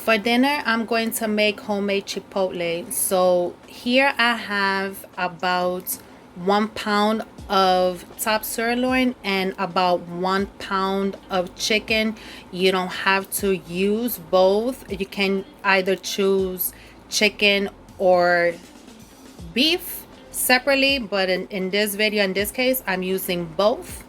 For dinner, I'm going to make homemade chipotle. So here I have about 1 pound of top sirloin and about 1 pound of chicken. You don't have to use both. You can either choose chicken or beef separately, but in this video, in this case, I'm using both.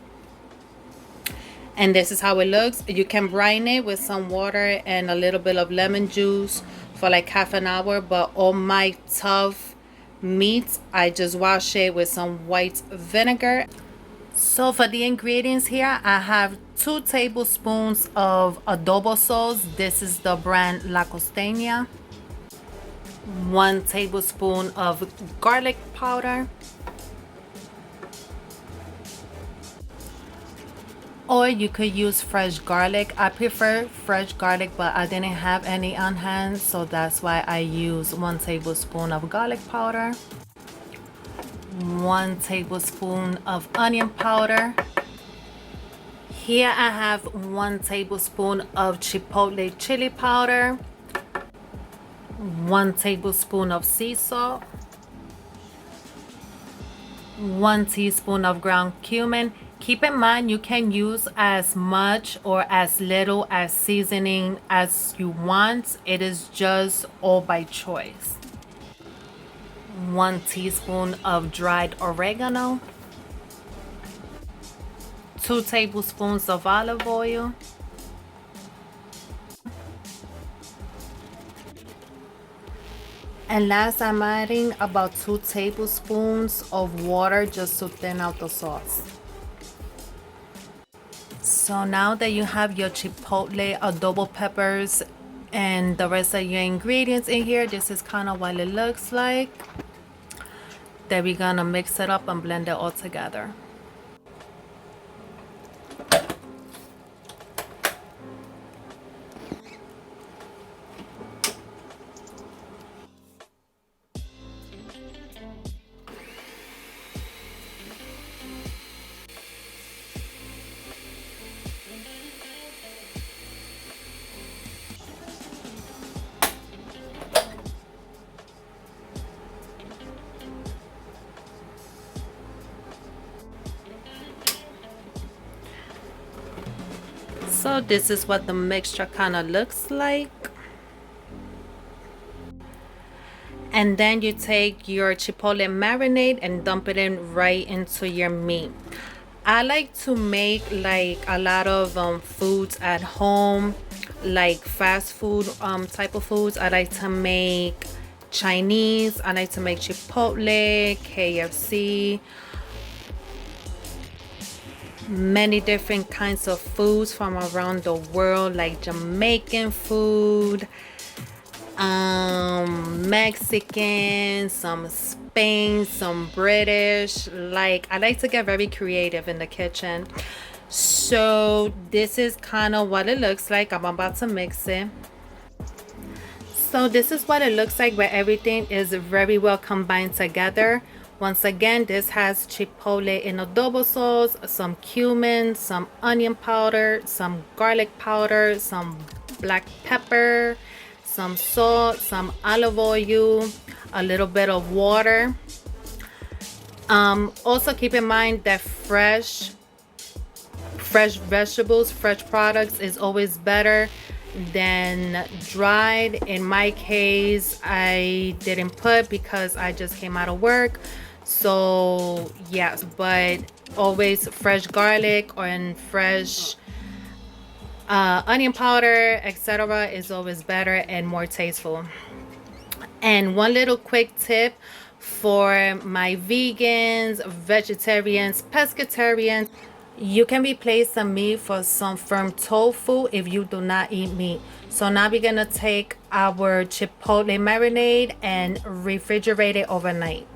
And this is how it looks. You can brine it with some water and a little bit of lemon juice for like half an hour, but all my tough meats, I just wash it with some white vinegar. So for the ingredients here, I have 2 tablespoons of adobo sauce. This is the brand La Costeña. 1 tablespoon of garlic powder, or you could use fresh garlic. I prefer fresh garlic, but I didn't have any on hand, so that's why I use 1 tablespoon of garlic powder, 1 tablespoon of onion powder. Here I have 1 tablespoon of chipotle chili powder, 1 tablespoon of sea salt, 1 teaspoon of ground cumin. Keep in mind you can use as much or as little as seasoning as you want. It is just all by choice. 1 teaspoon of dried oregano, 2 tablespoons of olive oil, and last I'm adding about 2 tablespoons of water just to thin out the sauce. So now that you have your chipotle adobo peppers and the rest of your ingredients in here, this is kind of what it looks like. Then we're gonna mix it up and blend it all together. So this is what the mixture kind of looks like. And then you take your chipotle marinade and dump it in right into your meat. I like to make like a lot of foods at home, like fast food type of foods. I like to make Chinese. I like to make Chipotle, KFC, many different kinds of foods from around the world, like Jamaican food, Mexican, some Spain, some British. Like I like to get very creative in the kitchen. So this is kind of what it looks like. I'm about to mix it. So this is what it looks like where everything is very well combined together. Once again, this has chipotle in adobo sauce, some cumin, some onion powder, some garlic powder, some black pepper, some salt, some olive oil, a little bit of water. Also keep in mind that fresh vegetables, fresh products is always better than dried. In my case, I didn't put because I just came out of work. So yes, but always fresh garlic and fresh onion powder, etc. is always better and more tasteful. And one little quick tip for my vegans, vegetarians, pescatarians, you can replace the meat for some firm tofu if you do not eat meat. So now we're gonna take our chipotle marinade and refrigerate it overnight.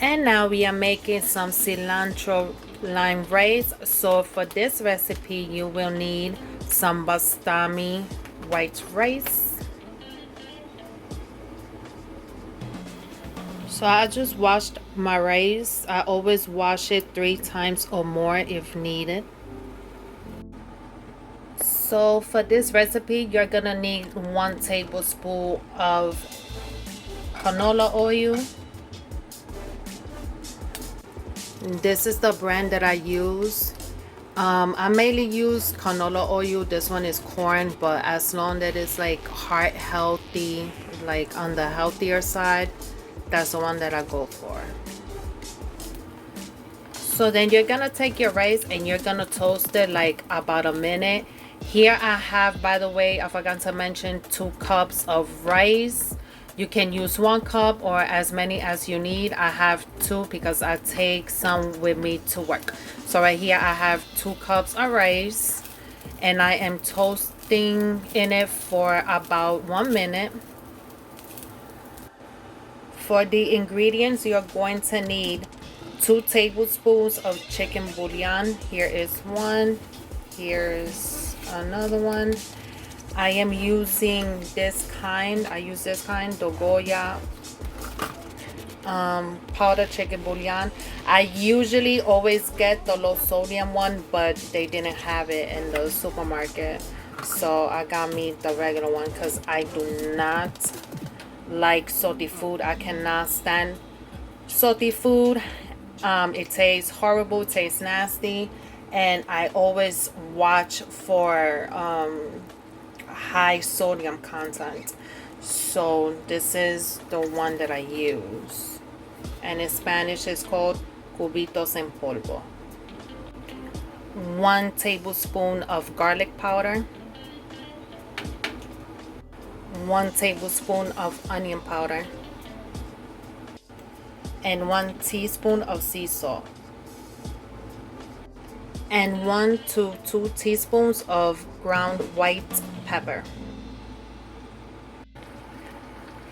And now we are making some cilantro lime rice. So for this recipe you will need some basmati white rice. So I just washed my rice. I always wash it 3 times or more if needed. So for this recipe, you're gonna need 1 tablespoon of canola oil. This is the brand that I use. I mainly use canola oil. This one is corn, but as long as it's like heart healthy, like on the healthier side, that's the one that I go for. So then you're gonna take your rice and you're gonna toast it like about a minute. Here I have, by the way, I forgot to mention, 2 cups of rice. You can use 1 cup or as many as you need. I have 2 because I take some with me to work. So right here I have 2 cups of rice and I am toasting in it for about 1 minute. For the ingredients, you're going to need 2 tablespoons of chicken bouillon. Here is 1. Here's another one. I am using this kind. I use this kind, the Goya powdered chicken bouillon. I usually always get the low sodium one, but they didn't have it in the supermarket. So I got me the regular one because I do not like salty food. I cannot stand salty food. It tastes horrible, it tastes nasty, and I always watch for high sodium content. So this is the one that I use, and in Spanish it's called cubitos en polvo. 1 tablespoon of garlic powder, 1 tablespoon of onion powder, and 1 teaspoon of sea salt, and 1 to 2 teaspoons of ground white pepper.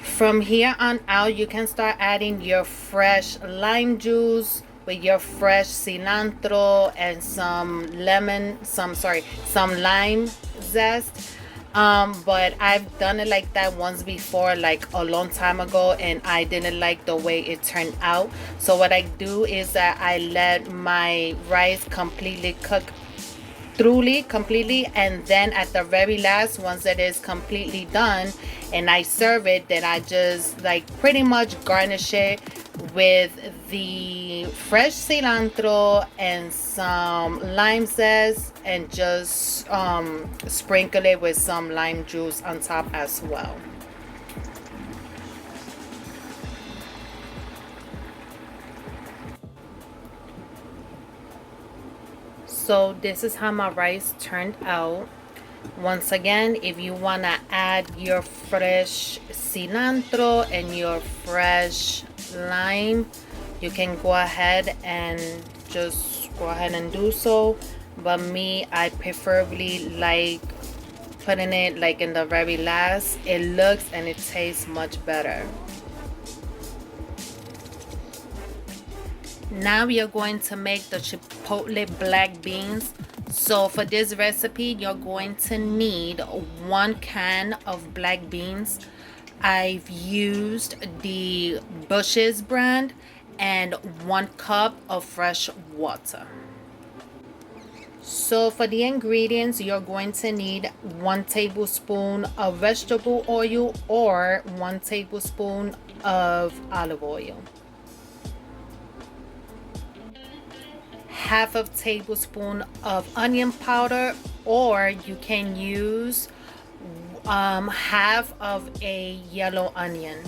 From here on out, you can start adding your fresh lime juice with your fresh cilantro and some lime zest. But I've done it like that once before, like a long time ago, and I didn't like the way it turned out. So what I do is that I let my rice completely cook completely, and then at the very last, once it is completely done and I serve it, then I just like pretty much garnish it with the fresh cilantro and some lime zest, and just sprinkle it with some lime juice on top as well. So this is how my rice turned out. Once again, if you want to add your fresh cilantro and your fresh lime, you can go ahead and do so. But me, I preferably like putting it like in the very last. It looks and it tastes much better. Now we are going to make the chipotle black beans. So for this recipe, you're going to need 1 can of black beans. I've used the Bush's brand, and 1 cup of fresh water. So for the ingredients, you're going to need 1 tablespoon of vegetable oil or 1 tablespoon of olive oil, half of tablespoon of onion powder, or you can use half of a yellow onion,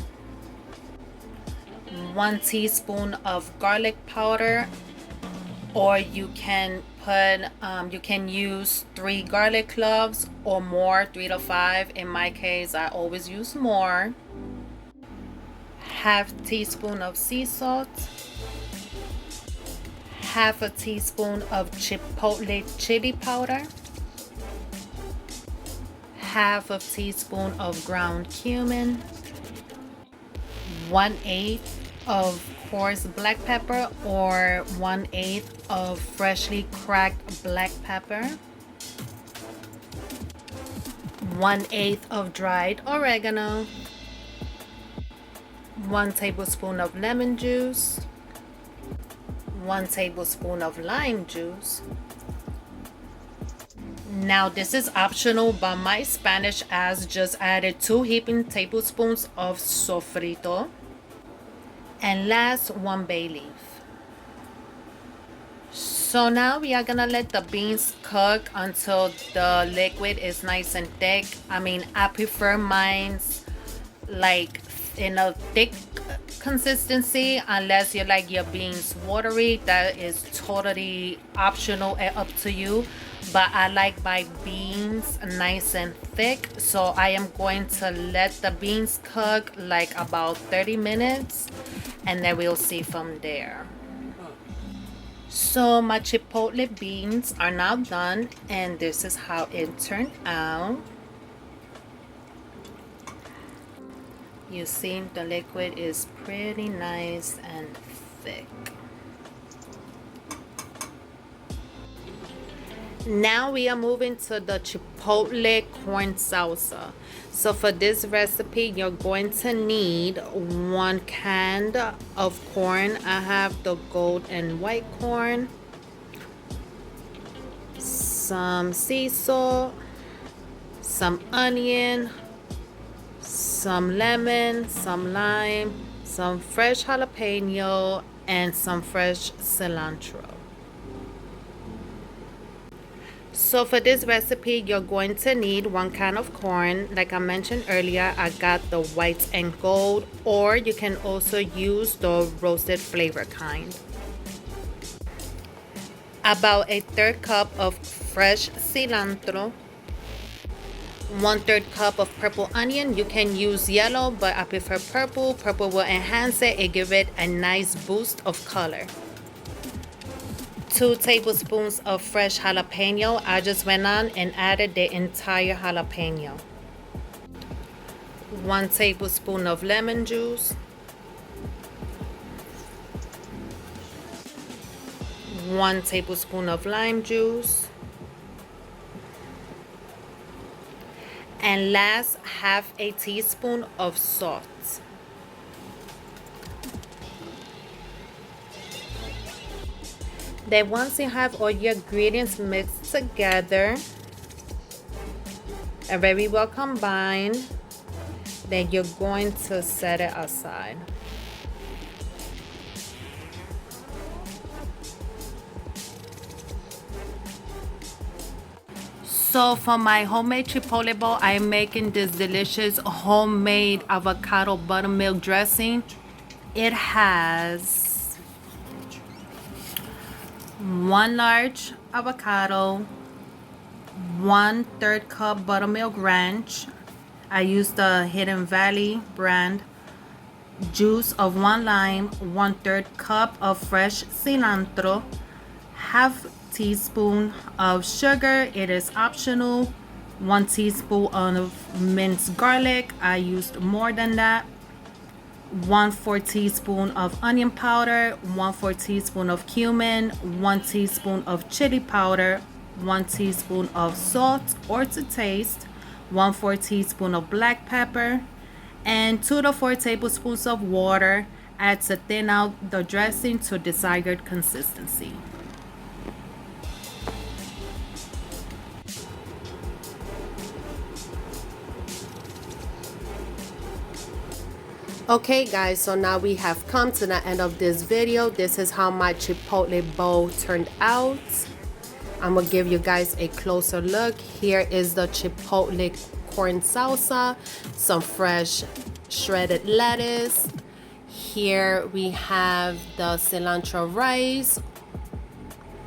1 teaspoon of garlic powder, or you can use 3 garlic cloves or more, 3 to 5. In my case, I always use more. Half teaspoon of sea salt, half a teaspoon of chipotle chili powder, half a teaspoon of ground cumin, 1/8 of coarse black pepper or 1/8 of freshly cracked black pepper, 1/8 of dried oregano, 1 tablespoon of lemon juice, 1 tablespoon of lime juice, Now this is optional, but my Spanish ass just added 2 heaping tablespoons of sofrito. And last, 1 bay leaf. So now we are gonna let the beans cook until the liquid is nice and thick. I mean, I prefer mine's like in a thick consistency, unless you like your beans watery. That is totally optional and up to you, but I like my beans nice and thick, so I am going to let the beans cook like about 30 minutes, and then we'll see from there. So my chipotle beans are now done, and this is how it turned out. You see, the liquid is pretty nice and thick. Now we are moving to the chipotle corn salsa. So for this recipe, you're going to need 1 can of corn. I have the gold and white corn, some sea salt, some onion, some lemon, some lime, some fresh jalapeno, and some fresh cilantro. So for this recipe, you're going to need 1 can of corn. Like I mentioned earlier, I got the white and gold, or you can also use the roasted flavor kind. About a 1/3 cup of fresh cilantro, 1/3 cup of purple onion. You can use yellow, but I prefer purple. Purple will enhance it and give it a nice boost of color. 2 tablespoons of fresh jalapeno. I just went on and added the entire jalapeno. 1 tablespoon of lemon juice. 1 tablespoon of lime juice. And last, 1/2 teaspoon of salt. Then once you have all your ingredients mixed together and very well combined, then you're going to set it aside. So for my homemade chipotle bowl, I am making this delicious homemade avocado buttermilk dressing. It has 1 large avocado, 1/3 cup buttermilk ranch. I used the Hidden Valley brand. Juice of 1 lime, 1/3 cup of fresh cilantro, 1/2 teaspoon of sugar. It is optional. 1 teaspoon of minced garlic. I used more than that. 1/4 teaspoon of onion powder, 1/4 teaspoon of cumin, 1 teaspoon of chili powder, 1 teaspoon of salt or to taste, 1/4 teaspoon of black pepper, and 2 to 4 tablespoons of water. Add to thin out the dressing to desired consistency. Okay guys, so now we have come to the end of this video. This is how my chipotle bowl turned out. I'm gonna give you guys a closer look. Here is the chipotle corn salsa, some fresh shredded lettuce. Here we have the cilantro rice,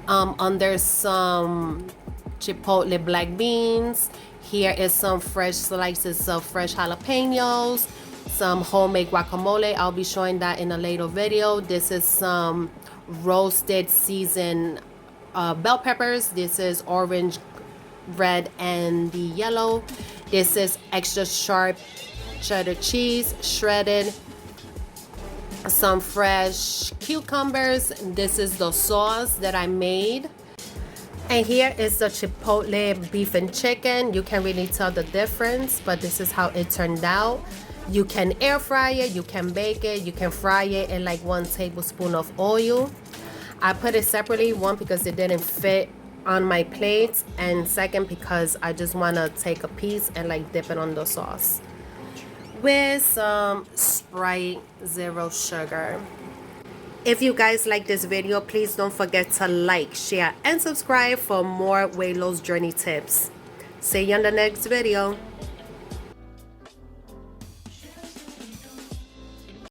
under some chipotle black beans. Here is some fresh slices of fresh jalapenos, some homemade guacamole. I'll be showing that in a later video. This is some roasted seasoned bell peppers. This is orange, red, and the yellow. This is extra sharp cheddar cheese shredded, some fresh cucumbers. This is the sauce that I made. And here is the chipotle beef and chicken. You can't really tell the difference, but this is how it turned out. You can air fry it, you can bake it, you can fry it in like 1 tablespoon of oil. I put it separately, one because it didn't fit on my plate, and second because I just want to take a piece and like dip it on the sauce with some Sprite Zero Sugar. If you guys like this video, please don't forget to like, share, and subscribe for more weight loss journey tips. See you in the next video.